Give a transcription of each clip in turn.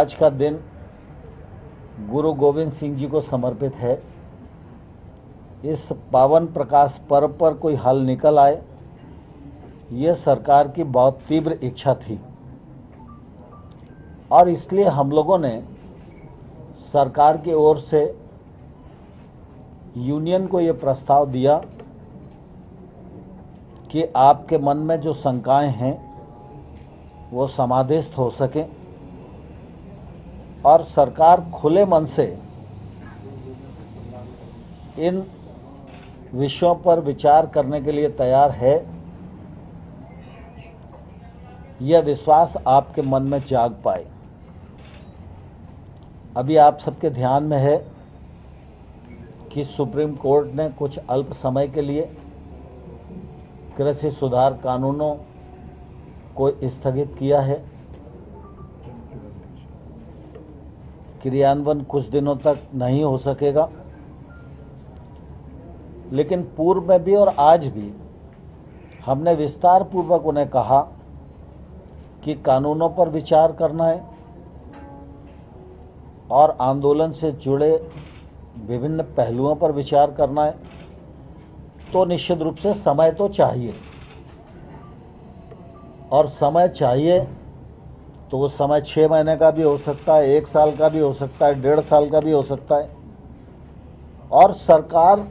आज का दिन गुरु गोविंद सिंह जी को समर्पित है। इस पावन प्रकाश पर्व पर कोई हल निकल आए, ये सरकार की बहुत तीव्र इच्छा थी और इसलिए हम लोगों ने सरकार की ओर से यूनियन को ये प्रस्ताव दिया कि आपके मन में जो शंकाएं हैं वो समाधिस्थ हो सकें और सरकार खुले मन से इन विषयों पर विचार करने के लिए तैयार है। यह विश्वास आपके मन में जाग पाए। अभी आप सबके ध्यान में है कि सुप्रीम कोर्ट ने कुछ अल्प समय के लिए कृषि सुधार कानूनों को स्थगित किया है। क्रियान्वयन कुछ दिनों तक नहीं हो सकेगा, लेकिन पूर्व में भी और आज भी हमने विस्तार पूर्वक उन्हें कहा कि कानूनों पर विचार करना है और आंदोलन से जुड़े विभिन्न पहलुओं पर विचार करना है, तो निश्चित रूप से समय तो चाहिए और समय चाहिए तो वो समय 6 महीने का भी हो सकता है, 1 साल का भी हो सकता है, 1.5 साल का भी हो सकता है। और सरकार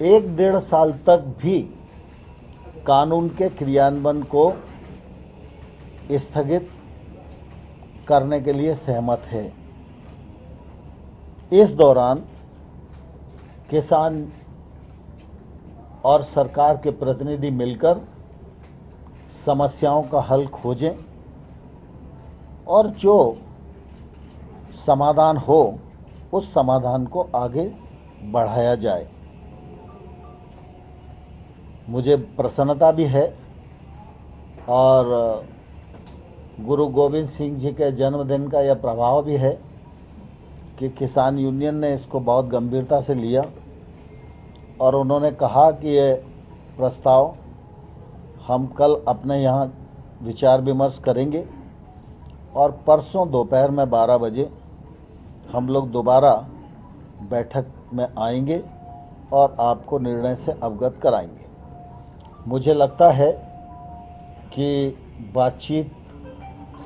1-1.5 साल तक भी कानून के क्रियान्वयन को स्थगित करने के लिए सहमत है। इस दौरान किसान और सरकार के प्रतिनिधि मिलकर समस्याओं का हल खोजें और जो समाधान हो उस समाधान को आगे बढ़ाया जाए। मुझे प्रसन्नता भी है और गुरु गोविंद सिंह जी के जन्मदिन का यह प्रभाव भी है कि किसान यूनियन ने इसको बहुत गंभीरता से लिया और उन्होंने कहा कि ये प्रस्ताव हम कल अपने यहाँ विचार विमर्श करेंगे और परसों दोपहर में 12 बजे हम लोग दोबारा बैठक में आएंगे और आपको निर्णय से अवगत कराएंगे। मुझे लगता है कि बातचीत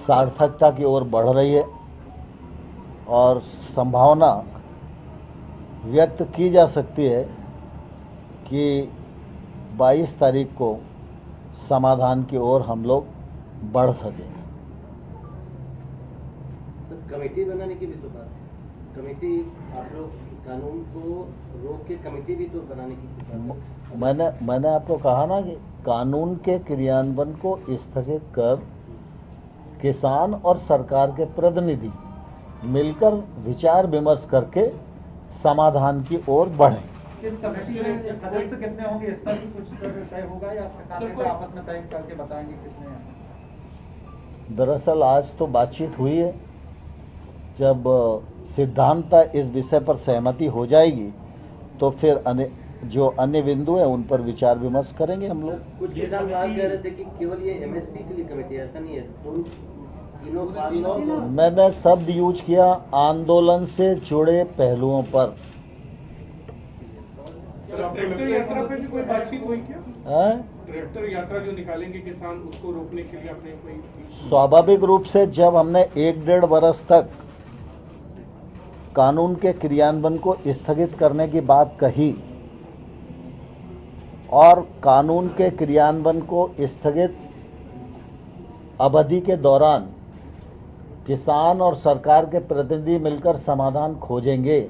सार्थकता की ओर बढ़ रही है और संभावना व्यक्त की जा सकती है कि 22 तारीख को समाधान की ओर हम लोग बढ़ सकें। कमेटी बनाने की भी तो बात है। कमेटी आप लोग कानून को रोक के कमेटी भी तो बनाने की मैंने आपको कहा ना कि कानून के क्रियान्वयन को स्थगित कर किसान और सरकार के प्रतिनिधि मिलकर विचार विमर्श करके समाधान की ओर बढ़ें। इस कमेटी में सदस्य कितने होंगे, इस पर भी कुछ तय होगा या किसान नेता आपस में तय करके बताएंगे कितने? दरअसल आज तो बातचीत हुई है, जब सिद्धांत इस विषय पर सहमति हो जाएगी तो फिर जो अन्य बिंदु है उन पर विचार विमर्श करेंगे हम लोग। कुछ किसान बात कह रहे थे कि केवल ये एमएसपी के लिए कमेटी, ऐसा नहीं है। तीनों मैंने शब्द यूज किया आंदोलन से जुड़े पहलुओं पर। ट्रैक्टर यात्रा पे भी कोई बातचीत हुई क्या? ट्रैक्टर यात्रा जो निकालेंगे किसान, उसको रोकने के लिए आपने कोई? स्वाभाविक रूप से जब हमने 1-1.5 वर्ष तक कानून के क्रियान्वयन को स्थगित करने की बात कही और कानून के क्रियान्वयन को स्थगित अवधि के दौरान किसान और सरकार के प्रतिनिधि मिलकर समाधान खोजेंगे,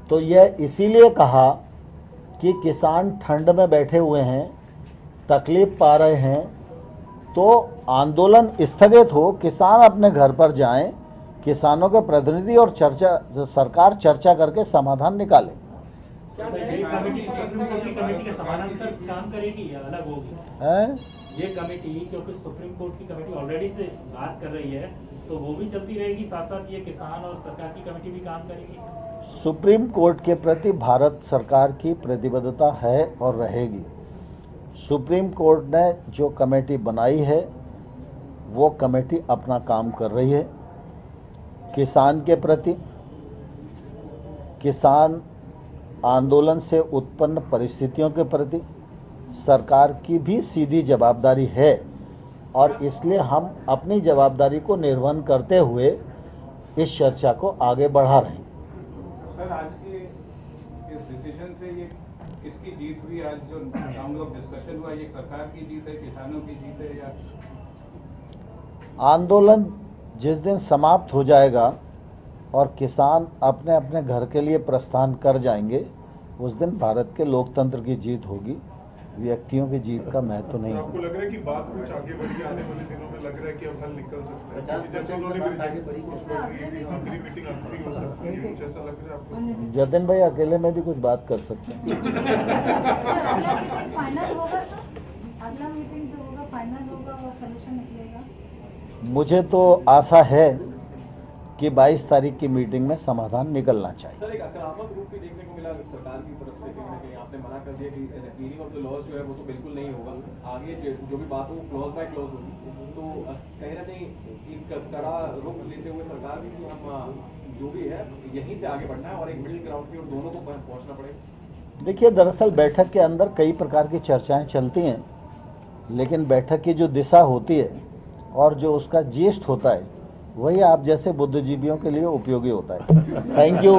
तो यह इसीलिए कहा कि किसान ठंड में बैठे हुए हैं, तकलीफ पा रहे हैं, तो आंदोलन स्थगित हो, किसान अपने घर पर जाएं, किसानों के प्रतिनिधि और सरकार चर्चा करके समाधान निकाले। कमेटी के समानांतर काम करेगी या अलग होगी? ये कमेटी, क्योंकि सुप्रीम कोर्ट की कमेटी ऑलरेडी से बात कर रही है, तो वो भी चलती रहेगी, साथ साथ ये किसान और सरकार की कमेटी भी काम करेगी। सुप्रीम कोर्ट के प्रति भारत सरकार की प्रतिबद्धता है और रहेगी। सुप्रीम कोर्ट ने जो कमेटी बनाई है वो कमेटी अपना काम कर रही है। किसान के प्रति, किसान आंदोलन से उत्पन्न परिस्थितियों के प्रति सरकार की भी सीधी जवाबदारी है और इसलिए हम अपनी जवाबदारी को निर्वहन करते हुए इस चर्चा को आगे बढ़ा रहे हैं। सर, आज के इस डिसीजन से ये किसकी जीत हुई? आज जो हम लोग डिस्कशन हुआ, ये सरकार की जीत है, किसानों की जीत है, या आंदोलन जिस दिन समाप्त हो जाएगा और किसान अपने अपने घर के लिए प्रस्थान कर जाएंगे, उस दिन भारत के लोकतंत्र की जीत होगी, व्यक्तियों की जीत का महत्व नहीं है। आपको लग रहा है कि बात कुछ आगे बढ़ी, आने वाले दिनों में लग रहा है कि अब हल निकल सकता है? क्योंकि जैसे उन्होंने भी आखिरी मीटिंग आखिरी हो सकती है, कुछ ऐसा लग रहा है आपको? जतिन भाई अकेले में भी कुछ बात कर सकते हैं। फाइनल होगा सर, अगला मीटिंग जो होगा फाइनल होगा और सॉल्यूशन निकलेगा। मुझे तो आशा है कि 22 तारीख की मीटिंग में समाधान निकलना चाहिए। सर, एक आक्रामक रूप भी देखने को मिला सरकार की तरफ से, कहीं ना कहीं आपने मना कर दिया कि रीडिंग ऑफ द लॉज जो है वो तो बिल्कुल नहीं होगा, आगे जो भी बात हो क्लॉज बाय क्लॉज होगी। तो कहीं ना कहीं एक कड़ा रुख लेते हुए सरकार भी कि हम जो भी है यहीं से आगे बढ़ना है और एक मिडिल ग्राउंड की ओर दोनों को पहुंचना पड़ेगा। देखिए, दरअसल बैठक के अंदर कई प्रकार की चर्चाएं चलती हैं, लेकिन बैठक की जो दिशा होती है और जो उसका जीस्ट होता है वही आप जैसे बुद्धिजीवियों के लिए उपयोगी होता है। Thank you.